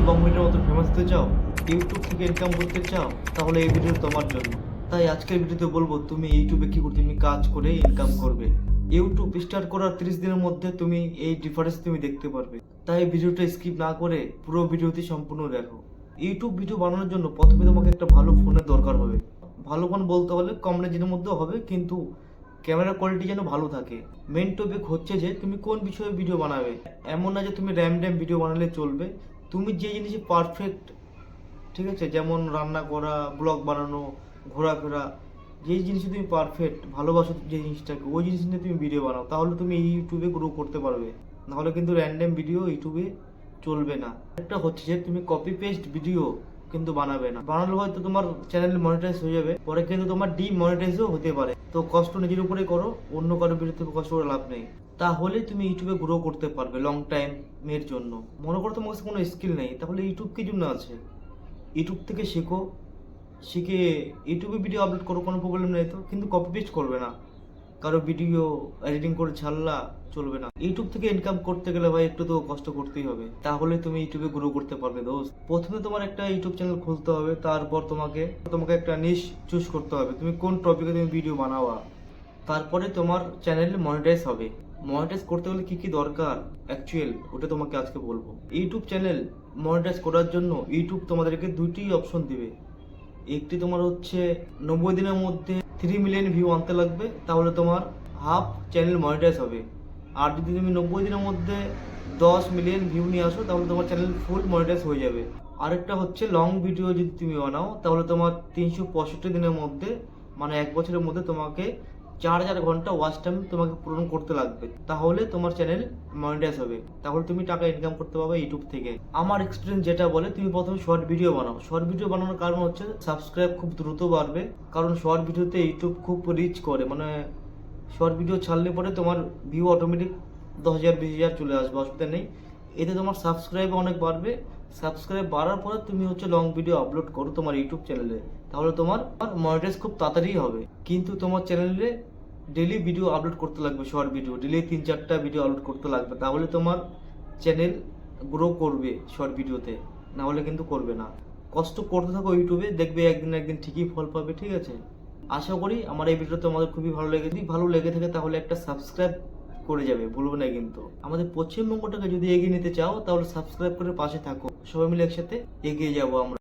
বম্বের মতো ফেমাস হতে চাও, ইউটিউব থেকে ইনকাম করতে চাও, তাহলে এই ভিডিও তোমার জন্য। তাই আজকের ভিডিওতে বলবো তুমি ইউটিউবে কি করে তুমি কাজ করে ইনকাম করবে। ইউটিউব স্টার্ট করার 30 দিনের মধ্যে তুমি এই ডিফারেন্স তুমি দেখতে পারবে। তাই ভিডিওটা স্কিপ না করে পুরো ভিডিওটি সম্পূর্ণ দেখো। ইউটিউব ভিডিও বানানোর জন্য প্রথমে তোমাকে একটা ভালো ফোনের দরকার হবে। ভালো ফোন বলতে হলে কম রেঞ্জের মধ্যেও হবে, কিন্তু ক্যামেরা কোয়ালিটি যেন ভালো থাকে। মেন টপিক হচ্ছে যে তুমি কোন বিষয়ে ভিডিও বানাবে। এমন না যে তুমি র্যাম ভিডিও বানালে চলবে, তুমি যে জিনিসে পারফেক্ট, ঠিক আছে, যেমন রান্না করা, ব্লগ বানানো, ঘোরাফেরা, যেই জিনিসে তুমি পারফেক্ট, ভালোবাসো যে জিনিসটাকে, ওই জিনিস নিয়ে তুমি ভিডিও বানাও, তাহলে তুমি এই ইউটিউবে গ্রো করতে পারবে। নাহলে কিন্তু র্যান্ডম ভিডিও ইউটিউবে চলবে না। একটা হচ্ছে যে তুমি কপি পেস্ট ভিডিও কিন্তু বানাবে না। বানালে হয়তো তোমার চ্যানেল মনিটাইজ হয়ে যাবে, পরে কিন্তু তোমার ডিমনিটাইজও হতে পারে। তো কষ্ট নিজের উপরে করো, অন্য কারোর বিরুদ্ধে কষ্ট করে লাভ নেই। তাহলে তুমি ইউটিউবে গ্রো করতে পারবে লং টাইমের জন্য। মনে করো তোমার কাছে কোনো স্কিল নেই, তাহলে ইউটিউব কি জন্য আছে? ইউটিউব থেকে শেখো, শিখে ইউটিউবে ভিডিও আপলোড করো, কোনো প্রবলেম নেই তো, কিন্তু কপি পেস্ট করবে না। কারো ভিডিও এডিটিং করে ছাড়লা চলবে না। ইউটিউব থেকে ইনকাম করতে গেলে ভাই একটু তো কষ্ট করতেই হবে, তাহলে তুমি ইউটিউবে গ্রো করতে পারবে দোস্ত। প্রথমে তোমার একটা ইউটিউব চ্যানেল খুলতে হবে, তারপর তোমাকে তোমাকে একটা নিশ চুজ করতে হবে, তুমি কোন টপিকে তুমি ভিডিও বানাবা। তারপরে তোমার চ্যানেল মনিটাইজ হবে। মনিটাইজ করতে গেলে কি কি দরকার অ্যাকচুয়াল, ওটা তোমাকে আজকে বলবো। ইউটিউব চ্যানেল মনিটাইজ করার জন্য ইউটিউব তোমাদেরকে দুইটি অপশন দিবে। একটি তোমার হচ্ছে 90 দিনের মধ্যে 3 মিলিয়ন ভিউ আনতে লাগবে, তাহলে তোমার হাফ চ্যানেল মনিটাইজ হবে। আর যদি তুমি 90 দিনের মধ্যে 10 মিলিয়ন ভিউ নিয়ে আসো, তাহলে তোমার চ্যানেল ফুল মনিটাইজ হয়ে যাবে। আরেকটা হচ্ছে লং ভিডিও যদি তুমি বানাও, তাহলে তোমার 365 দিনের মধ্যে, মানে 1 বছরের মধ্যে তোমাকে 4000 ঘন্টা ওয়াচ টাইম তোমাকে পূরণ করতে লাগবে, তাহলে তোমার চ্যানেল মনিটাইজ হবে। তাহলে তুমি টাকা ইনকাম করতে পারবে ইউটিউব থেকে। আমার এক্সপিরিয়েন্স যেটা বলে, তুমি প্রথমে শর্ট ভিডিও বানাও। শর্ট ভিডিও বানানোর কারণ হচ্ছে সাবস্ক্রাইব খুব দ্রুত বাড়বে, কারণ শর্ট ভিডিওতে ইউটিউব খুব রিচ করে। মানে শর্ট ভিডিও ছাড়লে পরে তোমার ভিউ অটোমেটিক 10,000 20,000 চলে আসবে, অসুবিধা নেই। এতে তোমার সাবস্ক্রাইব অনেক বাড়বে। সাবস্ক্রাইব বাড়ার পরে তুমি হচ্ছে লং ভিডিও আপলোড করো তোমার ইউটিউব চ্যানেলে, তাহলে তোমার মনিটাইজ খুব তাড়াতাড়ি হবে। কিন্তু তোমার চ্যানেলে ডেলি ভিডিও আপলোড করতে লাগবে, শর্ট ভিডিও ডেলি 3-4টা ভিডিও আপলোড করতে লাগবে, তাহলে তোমার চ্যানেল গ্রো করবে শর্ট ভিডিওতে, না হলে কিন্তু করবে না। কষ্ট করতে থাকো ইউটিউবে, দেখবে একদিন না একদিন ঠিকই ফল পাবে, ঠিক আছে? আশা করি আমার এই ভিডিওটা তোমাদের খুবই ভালো লেগে, যদি ভালো লেগে থাকে তাহলে একটা সাবস্ক্রাইব করে যাবে, ভুলবে না কিন্তু। আমাদের পশ্চিমবঙ্গটাকে যদি এগিয়ে নিতে চাও, তাহলে সাবস্ক্রাইব করে পাশে থাকো, সবাই মিলে একসাথে এগিয়ে যাবো আমরা।